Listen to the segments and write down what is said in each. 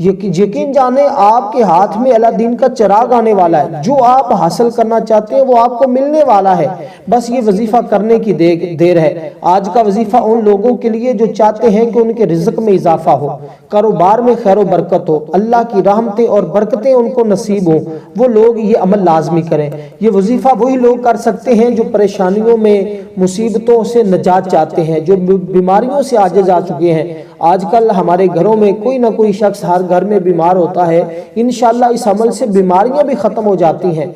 یقین جانے آپ کے ہاتھ میں اللہ دین کا چراغ آنے والا ہے، جو آپ حاصل کرنا چاہتے ہیں وہ آپ کو ملنے والا ہے، بس یہ وظیفہ کرنے کی دیر ہے۔ آج کا وظیفہ ان لوگوں کے لیے جو چاہتے ہیں کہ ان کے رزق میں اضافہ ہو، کاروبار میں خیر و برکت ہو، اللہ کی رحمتیں اور برکتیں ان کو نصیب ہوں، وہ لوگ یہ عمل لازمی کریں۔ یہ وظیفہ وہی لوگ کر سکتے ہیں جو پریشانیوں میں، مصیبتوں سے نجات چاہتے ہیں، جو بیماریوں سے عاجز آ چکے ہیں۔ آج کل ہمارے گھروں میں کوئی نہ کوئی شخص ہر گھر میں بیمار ہوتا ہے، انشاءاللہ اس عمل سے بیماریاں بھی ختم ہو جاتی ہیں۔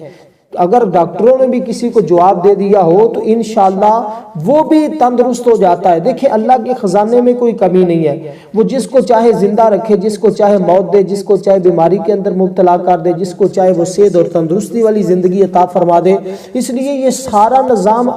اگر ڈاکٹروں نے بھی کسی کو جواب دے دیا ہو تو انشاءاللہ وہ بھی تندرست ہو جاتا ہے۔ دیکھیں اللہ کے خزانے میں کوئی کمی نہیں ہے، وہ جس کو چاہے زندہ رکھے، جس کو چاہے موت دے، جس کو چاہے بیماری کے اندر مبتلا کر دے، جس کو چاہے وہ صحت اور تندرستی والی زندگی عطا فرما دے۔ اس لیے یہ سارا نظام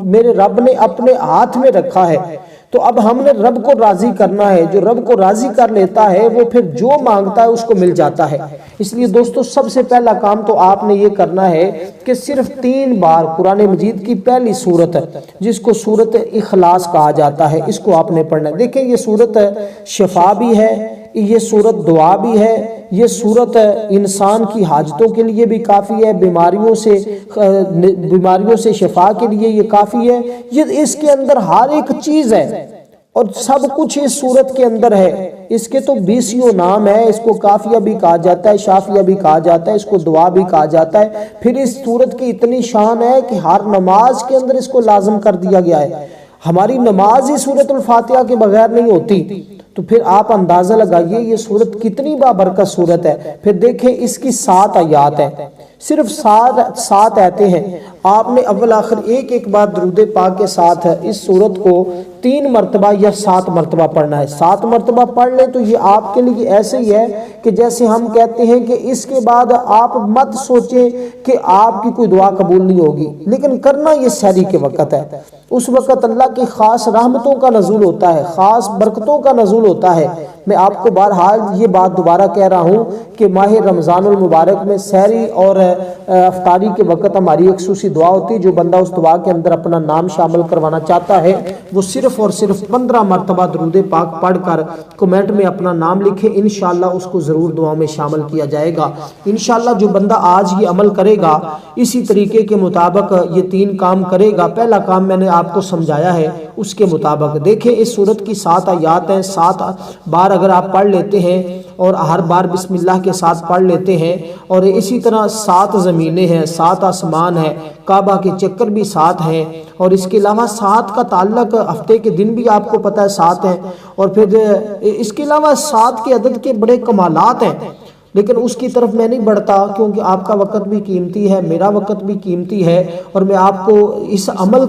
میرے رب نے اپنے ہاتھ میں رکھا ہے، تو اب ہم نے رب کو راضی کرنا ہے۔ جو رب کو راضی کر لیتا ہے وہ پھر جو مانگتا ہے اس کو مل جاتا ہے۔ اس لیے دوستو سب سے پہلا کام تو آپ نے یہ کرنا ہے کہ صرف 3 بار قرآن مجید کی پہلی سورت ہے جس کو سورت اخلاص کہا جاتا ہے، اس کو آپ نے پڑھنا ہے۔ دیکھیں یہ سورت شفا بھی ہے، یہ سورت دعا بھی ہے، یہ سورت انسان کی حاجتوں کے لیے بھی کافی ہے، بیماریوں سے شفا کے لیے یہ کافی ہے۔ یہ اس کے اندر ہر ایک چیز ہے اور سب کچھ اس سورت کے اندر ہے۔ اس کے تو 20 نام ہے، اس کو کافیہ بھی کہا جاتا ہے، شافیہ بھی کہا جاتا ہے، اس کو دعا بھی کہا جاتا ہے۔ پھر اس سورت کی اتنی شان ہے کہ ہر نماز کے اندر اس کو لازم کر دیا گیا ہے۔ ہماری نماز ہی سورت الفاتحہ کے بغیر نہیں ہوتی، تو پھر آپ اندازہ لگائیے یہ سورت کتنی بابرکت سورت ہے۔ پھر دیکھیں اس کی 7 آیات ہیں، صرف 7 آیتیں ہیں۔ آپ نے اول آخر ایک بار درود پاک کے ساتھ اس سورت کو 3 مرتبہ یا 7 مرتبہ پڑھنا ہے۔ 7 مرتبہ پڑھ لیں تو یہ آپ کے لیے ایسے ہی ہے کہ جیسے ہم کہتے ہیں کہ اس کے بعد آپ مت سوچیں کہ آپ کی کوئی دعا قبول نہیں ہوگی، لیکن کرنا یہ سحری کے وقت ہے۔ اس وقت اللہ کی خاص رحمتوں کا نزول ہوتا ہے، خاص برکتوں کا نزول ہوتا ہے۔ میں آپ کو بہرحال یہ بات دوبارہ کہہ رہا ہوں کہ ماہ رمضان المبارک میں سحری اور افطاری کے وقت ہماری ایک خصوصی دعا ہوتی ہے۔ جو بندہ اس دعا کے اندر اپنا نام شامل کروانا چاہتا ہے وہ صرف اور صرف 15 مرتبہ درود پاک پڑھ کر کمنٹ میں اپنا نام لکھے، انشاءاللہ اس کو ضرور دعا میں شامل کیا جائے گا۔ انشاءاللہ جو بندہ آج یہ عمل کرے گا، اسی طریقے کے مطابق یہ 3 کام کرے گا، پہلا کام میں نے آپ کو سمجھایا ہے اس کے مطابق۔ دیکھیں اس سورت کی 7 آیات ہیں، 7 بار اگر آپ پڑھ لیتے ہیں اور ہر بار بسم اللہ کے ساتھ پڑھ لیتے ہیں، اور اسی طرح 7 زمینیں ہیں، 7 آسمان ہیں، کعبہ کے چکر بھی 7 ہیں، اور اس کے علاوہ 7 کا تعلق ہفتے کے دن بھی آپ کو پتہ ہے 7 ہیں، اور پھر اس کے علاوہ 7 کے عدد کے بڑے کمالات ہیں، لیکن اس کی طرف میں نہیں بڑھتا کیونکہ آپ کا وقت بھی قیمتی ہے، میرا وقت بھی قیمتی ہے، اور میں آپ کو اس عمل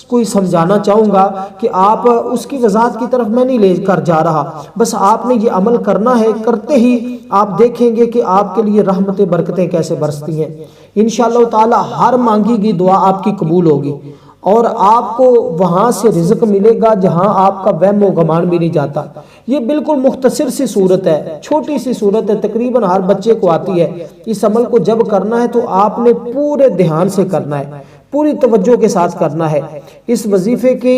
کو سمجھانا چاہوں گا کہ آپ اس کی وضاحت کی طرف میں نہیں لے کر جا رہا، بس آپ نے یہ عمل کرنا ہے۔ کرتے ہی آپ دیکھیں گے کہ آپ کے لیے رحمتیں برکتیں کیسے برستی ہیں۔ انشاءاللہ تعالی ہر مانگی گئی دعا آپ کی قبول ہوگی، اور آپ کو وہاں سے رزق ملے گا جہاں آپ کا وہم و گمان بھی نہیں جاتا۔ یہ بالکل مختصر سی صورت ہے، چھوٹی سی صورت ہے، تقریباً ہر بچے کو آتی ہے۔ اس عمل کو جب کرنا ہے تو آپ نے پورے دھیان سے کرنا ہے، پوری توجہ کے ساتھ کرنا ہے۔ اس وظیفے کی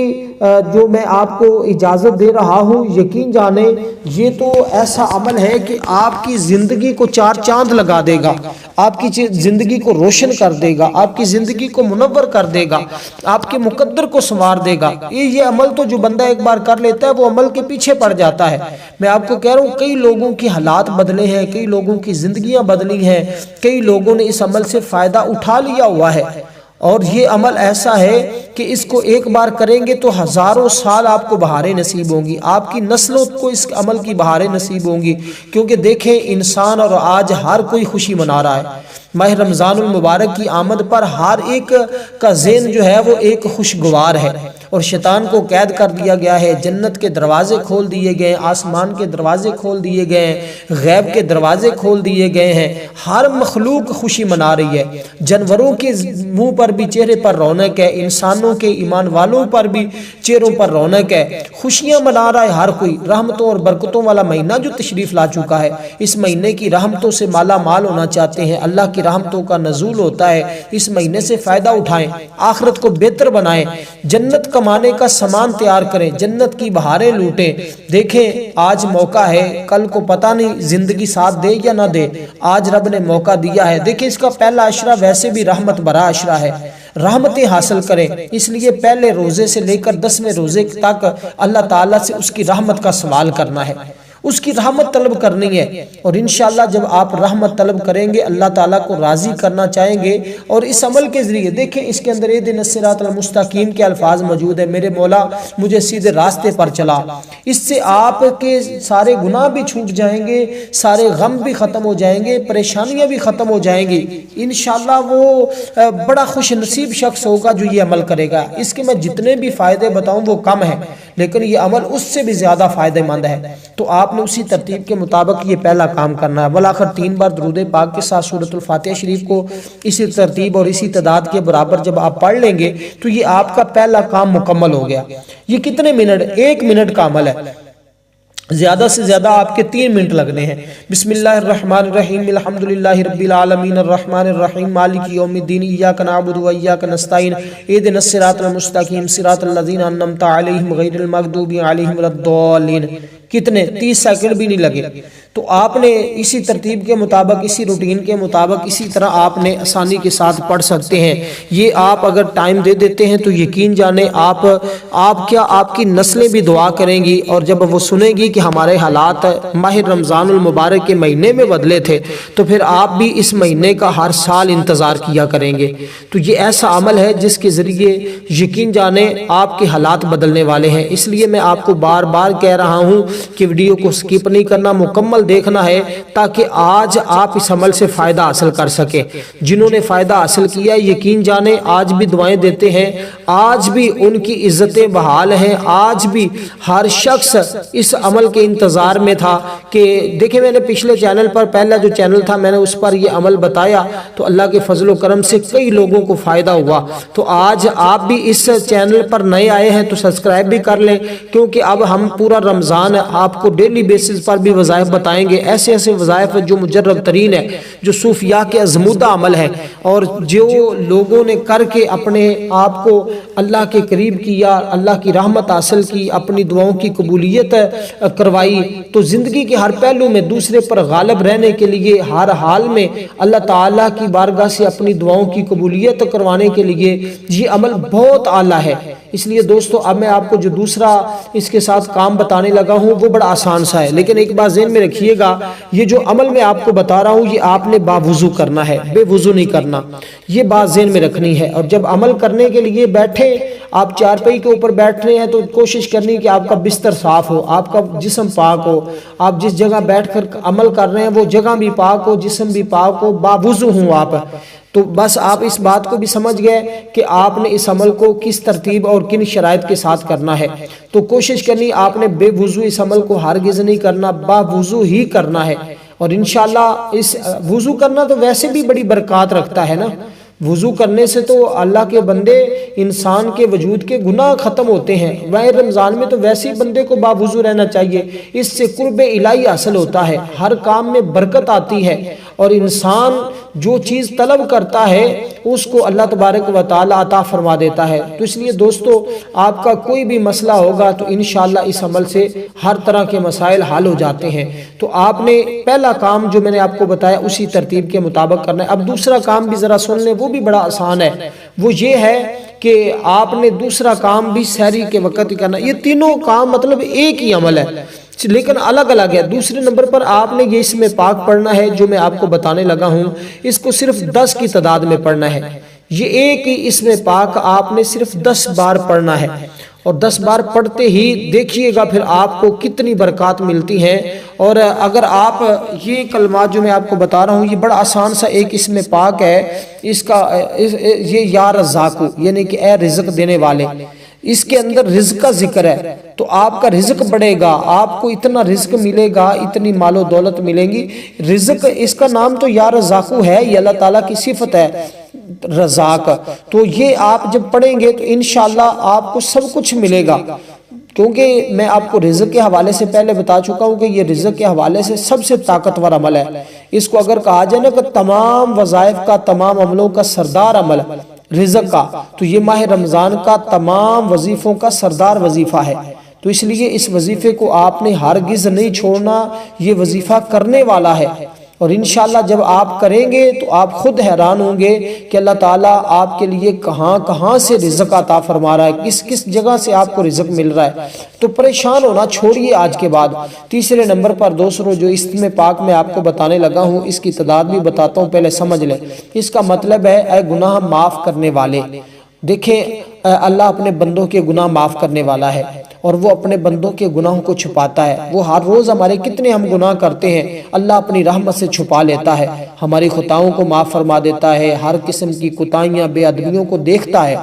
جو میں آپ کو اجازت دے رہا ہوں، یقین جانیں یہ تو ایسا عمل ہے کہ آپ کی زندگی کو 4 چاند لگا دے گا، آپ کی زندگی کو روشن کر دے گا، آپ کی زندگی کو منور کر دے گا، آپ کے مقدر کو سنوار دے گا۔ یہ عمل تو جو بندہ ایک بار کر لیتا ہے وہ عمل کے پیچھے پڑ جاتا ہے۔ میں آپ کو کہہ رہا ہوں کئی لوگوں کی حالات بدلے ہیں، کئی لوگوں کی زندگیاں بدلی ہیں، کئی لوگوں نے اس عمل سے فائدہ اٹھا لیا ہوا ہے، اور یہ عمل ایسا ہے کہ اس کو ایک بار کریں گے تو ہزاروں سال آپ کو بہاریں نصیب ہوں گی، آپ کی نسلوں کو اس عمل کی بہاریں نصیب ہوں گی۔ کیونکہ دیکھیں انسان اور آج ہر کوئی خوشی منا رہا ہے، ماہ رمضان المبارک کی آمد پر ہر ایک کا ذہن جو ہے وہ ایک خوشگوار ہے، اور شیطان کو قید کر دیا گیا ہے، جنت کے دروازے کھول دیے گئے ہیں، آسمان کے دروازے کھول دیے گئے ہیں، غیب کے دروازے کھول دیے گئے ہیں، ہر مخلوق خوشی منا رہی ہے۔ جانوروں کے منہ پر بھی چہرے پر رونق ہے، انسانوں کے ایمان والوں پر بھی چہروں پر رونق ہے، خوشیاں منا رہا ہے ہر کوئی۔ رحمتوں اور برکتوں والا مہینہ جو تشریف لا چکا ہے، اس مہینے کی رحمتوں سے مالا مال ہونا چاہتے ہیں، اللہ کی رحمتوں کا نزول ہوتا ہے، اس مہینے سے فائدہ اٹھائیں، آخرت کو بہتر بنائیں، جنت کا کمانے کا سامان تیار کریں، جنت کی بہاریں لوٹیں۔ دیکھیں آج موقع ہے، کل کو پتہ نہیں زندگی ساتھ دے یا نہ دے، آج رب نے موقع دیا ہے۔ دیکھیں اس کا پہلا عشرہ ویسے بھی رحمت بھرا عشرہ ہے، رحمتیں حاصل کریں، اس لیے پہلے روزے سے لے کر 10ویں روزے تک اللہ تعالیٰ سے اس کی رحمت کا سوال کرنا ہے، اس کی رحمت طلب کرنی ہے۔ اور انشاءاللہ جب آپ رحمت طلب کریں گے، اللہ تعالیٰ کو راضی کرنا چاہیں گے، اور اس عمل کے ذریعے دیکھیں اس کے اندر اہدنا الصراط المستقیم کے الفاظ موجود ہیں، میرے مولا مجھے سیدھے راستے پر چلا۔ اس سے آپ کے سارے گناہ بھی چھوٹ جائیں گے، سارے غم بھی ختم ہو جائیں گے، پریشانیاں بھی ختم ہو جائیں گی۔ انشاءاللہ وہ بڑا خوش نصیب شخص ہوگا جو یہ عمل کرے گا۔ اس کے میں جتنے بھی فائدے بتاؤں وہ کم ہیں، لیکن یہ عمل اس سے بھی زیادہ فائدہ مند ہے۔ تو آپ نے اسی ترتیب کے مطابق یہ پہلا کام کرنا ہے۔ بالآخر 3 بار درود پاک کے ساتھ سورۃ الفاتحہ شریف کو اسی ترتیب اور اسی تعداد کے برابر جب آپ پڑھ لیں گے تو یہ آپ کا پہلا کام مکمل ہو گیا۔ یہ کتنے منٹ؟ 1 منٹ کا عمل ہے، زیادہ سے زیادہ آپ کے 3 منٹ لگنے ہیں۔ بسم اللہ الرحمن الرحیم، الحمدللہ رب العالمین، الرحمن الرحیم، مالک یوم الدین، ایاک نعبد و ایاک نستعین، اہدنا الصراط المستقیم، صراط الذین انعمت علیہم غیر المغضوب علیہم ولا الضالین۔ کتنے؟ 30 سیکنڈ بھی نہیں لگے۔ تو آپ نے اسی ترتیب کے مطابق، اسی روٹین کے مطابق، اسی طرح آپ نے آسانی کے ساتھ پڑھ سکتے ہیں۔ یہ آپ اگر ٹائم دے دیتے ہیں تو یقین جانیں آپ کی نسلیں بھی دعا کریں گی، اور جب وہ سنیں گی کہ ہمارے حالات ماہ رمضان المبارک کے مہینے میں بدلے تھے تو پھر آپ بھی اس مہینے کا ہر سال انتظار کیا کریں گے۔ تو یہ ایسا عمل ہے جس کے ذریعے یقین جانیں آپ کے حالات بدلنے والے ہیں۔ اس لیے میں آپ کو بار بار کہہ رہا ہوں کہ ویڈیو کو سکپ نہیں کرنا، مکمل دیکھنا ہے تاکہ آج آپ اس عمل سے فائدہ حاصل کر سکیں۔ جنہوں نے فائدہ حاصل کیا یقین جانیں آج بھی دعائیں دیتے ہیں، آج بھی ان کی عزتیں بحال ہیں، آج بھی ہر شخص اس عمل کے انتظار میں تھا کہ دیکھیں میں نے پچھلے چینل پر، پہلا جو چینل تھا میں نے اس پر یہ عمل بتایا تو اللہ کے فضل و کرم سے کئی لوگوں کو فائدہ ہوا۔ تو آج آپ بھی اس چینل پر نئے آئے ہیں تو سبسکرائب بھی کر لیں، کیونکہ اب ہم پورا رمضان آپ کو ڈیلی بیسز پر بھی وظائف بتائیں گے، ایسے ایسے وظائف جو مجرب ترین ہے، جو صوفیاء کے عظمودہ عمل ہے، اور جو لوگوں نے کر کے اپنے آپ کو اللہ کے قریب کیا، اللہ کی رحمت حاصل کی، اپنی دعاؤں کی قبولیت کروائی۔ تو زندگی کے ہر پہلو میں دوسرے پر غالب رہنے کے لیے، ہر حال میں اللہ تعالیٰ کی بارگاہ سے اپنی دعاؤں کی قبولیت کروانے کے لیے یہ عمل بہت اعلیٰ ہے۔ اس لیے دوستو اب میں آپ کو جو دوسرا اس کے ساتھ کام بتانے لگا ہوں وہ بڑا آسان سا ہے، لیکن ایک بات ذہن میں رکھیے گا، یہ جو عمل میں آپ کو بتا رہا ہوں یہ آپ نے باوضو کرنا ہے، بے وضو نہیں کرنا، یہ بات ذہن میں رکھنی ہے۔ اور جب عمل کرنے کے لیے بیٹھے، آپ چارپائی کے اوپر بیٹھ رہے ہیں تو کوشش کرنی کہ آپ کا بستر صاف ہو، آپ کا جسم پاک ہو، آپ جس جگہ بیٹھ کر عمل کر رہے ہیں وہ جگہ بھی پاک ہو، جسم بھی پاک ہو، باوضو ہوں آپ۔ تو بس آپ اس بات کو بھی سمجھ گئے کہ آپ نے اس عمل کو کس ترتیب اور کن شرائط کے ساتھ کرنا ہے۔ تو کوشش کرنی آپ نے بے وضو اس عمل کو ہرگز نہیں کرنا، باوضو ہی کرنا ہے۔ اور انشاءاللہ اس وضو کرنا تو ویسے بھی بڑی برکات رکھتا ہے نا، وضو کرنے سے تو اللہ کے بندے انسان کے وجود کے گناہ ختم ہوتے ہیں۔ ماہ رمضان میں تو ویسے ہی بندے کو باوضو رہنا چاہیے، اس سے قرب الہی حاصل ہوتا ہے، ہر کام میں برکت آتی ہے، اور انسان جو چیز طلب کرتا ہے اس کو اللہ تبارک و تعالی عطا فرما دیتا ہے۔ تو اس لیے دوستو آپ کا کوئی بھی مسئلہ ہوگا تو انشاءاللہ اس عمل سے ہر طرح کے مسائل حل ہو جاتے ہیں۔ تو آپ نے پہلا کام جو میں نے آپ کو بتایا اسی ترتیب کے مطابق کرنا ہے۔ اب دوسرا کام بھی ذرا سن لیں، وہ بھی بڑا آسان ہے، وہ یہ ہے کہ آپ نے دوسرا کام بھی سحری کے وقت ہی کرنا ہے۔ یہ تینوں کام مطلب ایک ہی عمل ہے لیکن الگ الگ ہے۔ دوسرے نمبر پر آپ نے یہ اس میں پاک پڑھنا ہے جو میں آپ کو بتانے لگا ہوں، اس کو صرف 10 کی تعداد میں پڑھنا ہے۔ یہ ایک ہی اس میں پاک آپ نے صرف 10 بار پڑھنا ہے، اور 10 بار پڑھتے ہی دیکھیے گا پھر آپ کو کتنی برکات ملتی ہیں۔ اور اگر آپ یہ کلمات جو میں آپ کو بتا رہا ہوں یہ بڑا آسان سا ایک اس میں پاک ہے، اس کا یہ یا رزاقو یعنی کہ اے رزق دینے والے، اس کے اندر رزق کا ذکر ہے، تو آپ کا رزق بڑھے گا، آپ کو اتنا رزق ملے گا، اتنی مال و دولت ملیں گی۔ رزق اس کا نام تو یا رزاقو ہے، یہ اللہ تعالیٰ کی صفت ہے رزاق۔ تو یہ آپ جب پڑھیں گے تو انشاءاللہ آپ کو سب کچھ ملے گا، کیونکہ میں آپ کو رزق کے حوالے سے پہلے بتا چکا ہوں کہ یہ رزق کے حوالے سے سب سے طاقتور عمل ہے۔ اس کو اگر کہا جائے نا کہ تمام وظائف کا، تمام عملوں کا سردار عمل رزق کا، تو یہ ماہ رمضان کا تمام وظیفوں کا سردار وظیفہ ہے، تو اس لیے اس وظیفے کو آپ نے ہرگز نہیں چھوڑنا، یہ وظیفہ کرنے والا ہے، اور انشاءاللہ جب آپ کریں گے تو آپ خود حیران ہوں گے کہ اللہ تعالیٰ آپ کے لیے کہاں کہاں سے رزق عطا فرما رہا ہے، کس کس جگہ سے آپ کو رزق مل رہا ہے۔ تو پریشان ہونا چھوڑیے آج کے بعد۔ تیسرے نمبر پر دوسروں جو اسم پاک میں آپ کو بتانے لگا ہوں، اس کی تعداد بھی بتاتا ہوں، پہلے سمجھ لیں۔ اس کا مطلب ہے اے گناہ معاف کرنے والے۔ دیکھیں اللہ اپنے بندوں کے گناہ معاف کرنے والا ہے، اور وہ اپنے بندوں کے گناہوں کو چھپاتا ہے۔ وہ ہر روز ہمارے کتنے ہم گناہ کرتے ہیں، اللہ اپنی رحمت سے چھپا لیتا ہے، ہماری خطاؤں کو معاف فرما دیتا ہے، ہر قسم کی کوتاہیاں بے ادبیوں کو دیکھتا ہے،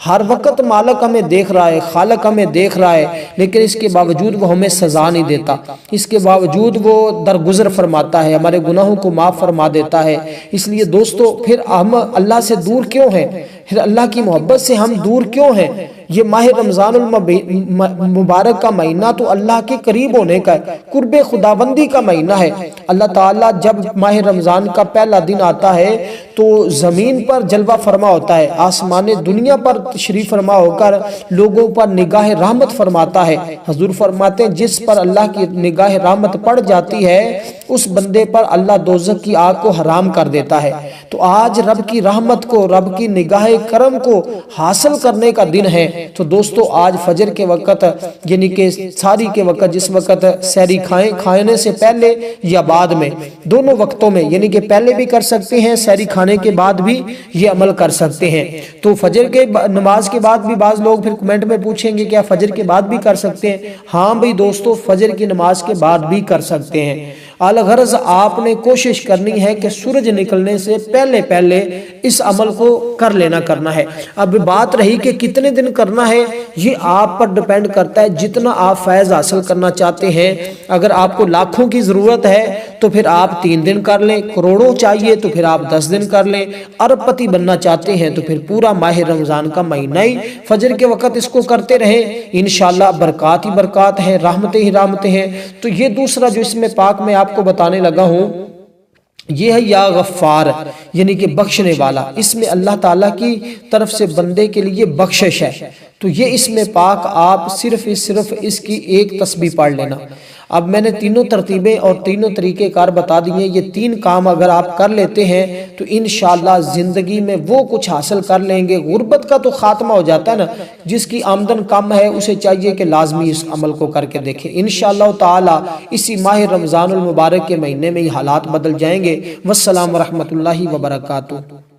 ہر وقت مالک ہمیں دیکھ رہا ہے، خالق ہمیں دیکھ رہا ہے، لیکن اس کے باوجود وہ ہمیں سزا نہیں دیتا، اس کے باوجود وہ درگزر فرماتا ہے، ہمارے گناہوں کو معاف فرما دیتا ہے۔ اس لیے دوستو پھر ہم اللہ سے دور کیوں ہیں، پھر اللہ کی محبت سے ہم دور کیوں ہیں؟ یہ ماہ رمضان المبارک کا مہینہ تو اللہ کے قریب ہونے کا ہے، قرب خداوندی کا مہینہ ہے۔ اللہ تعالیٰ جب ماہ رمضان کا پہلا دن آتا ہے تو زمین پر جلوہ فرما ہوتا ہے، آسمان دنیا پر تشریف فرما ہو کر لوگوں پر نگاہ رحمت فرماتا ہے۔ حضور فرماتے ہیں جس پر اللہ کی نگاہ رحمت پڑ جاتی ہے اس بندے پر اللہ دوزخ کی آگ کو حرام کر دیتا ہے۔ تو آج رب کی رحمت کو، رب کی نگاہ کرم کو حاصل کرنے کا دن ہے۔ تو دوستو آج فجر کے وقت یعنی کہ ساری کے وقت، جس وقت سحری کھانے سے پہلے یا بعد میں، دونوں وقتوں میں، یعنی کہ پہلے بھی کر سکتے ہیں، سحری کھانے کے بعد بھی یہ عمل کر سکتے ہیں۔ تو فجر کے نماز کے بعد بھی بعض لوگ پھر کمنٹ میں پوچھیں گے کیا فجر کے بعد بھی کر سکتے ہیں؟ ہاں بھئی دوستو، فجر کی نماز کے بعد بھی کر سکتے ہیں۔ الغرض آپ نے کوشش کرنی ہے کہ سورج نکلنے سے پہلے پہلے اس عمل کو کر لینا کرنا ہے۔ اب بات رہی کہ کتنے دن کرنا ہے، یہ آپ پر ڈیپینڈ کرتا ہے جتنا آپ فیض حاصل کرنا چاہتے ہیں۔ اگر آپ کو لاکھوں کی ضرورت ہے تو پھر آپ 3 دن کر لیں، کروڑوں چاہیے تو پھر آپ 10 دن کر لیں، ارب پتی بننا چاہتے ہیں تو پھر پورا ماہ رمضان کا مہینہ ہی فجر کے وقت اس کو کرتے رہیں، انشاءاللہ برکات ہی برکات ہیں، رحمتیں ہی رحمتیں ہیں۔ تو یہ دوسرا جو اس میں پاک میں آپ کو بتانے لگا ہوں یہ ہے یا غفار، یعنی کہ بخشنے والا۔ اس میں اللہ تعالیٰ کی طرف سے بندے کے لیے بخشش ہے۔ تو یہ اس میں پاک آپ صرف اس کی ایک تسبیح پڑھ لینا۔ اب میں نے تینوں ترتیبیں اور تینوں طریقے کار بتا دیے، یہ 3 کام اگر آپ کر لیتے ہیں تو انشاءاللہ زندگی میں وہ کچھ حاصل کر لیں گے۔ غربت کا تو خاتمہ ہو جاتا ہے نا، جس کی آمدن کم ہے اسے چاہیے کہ لازمی اس عمل کو کر کے دیکھیں، انشاءاللہ تعالی اسی ماہ رمضان المبارک کے مہینے میں یہ حالات بدل جائیں گے۔ والسلام ورحمۃ اللہ وبرکاتہ۔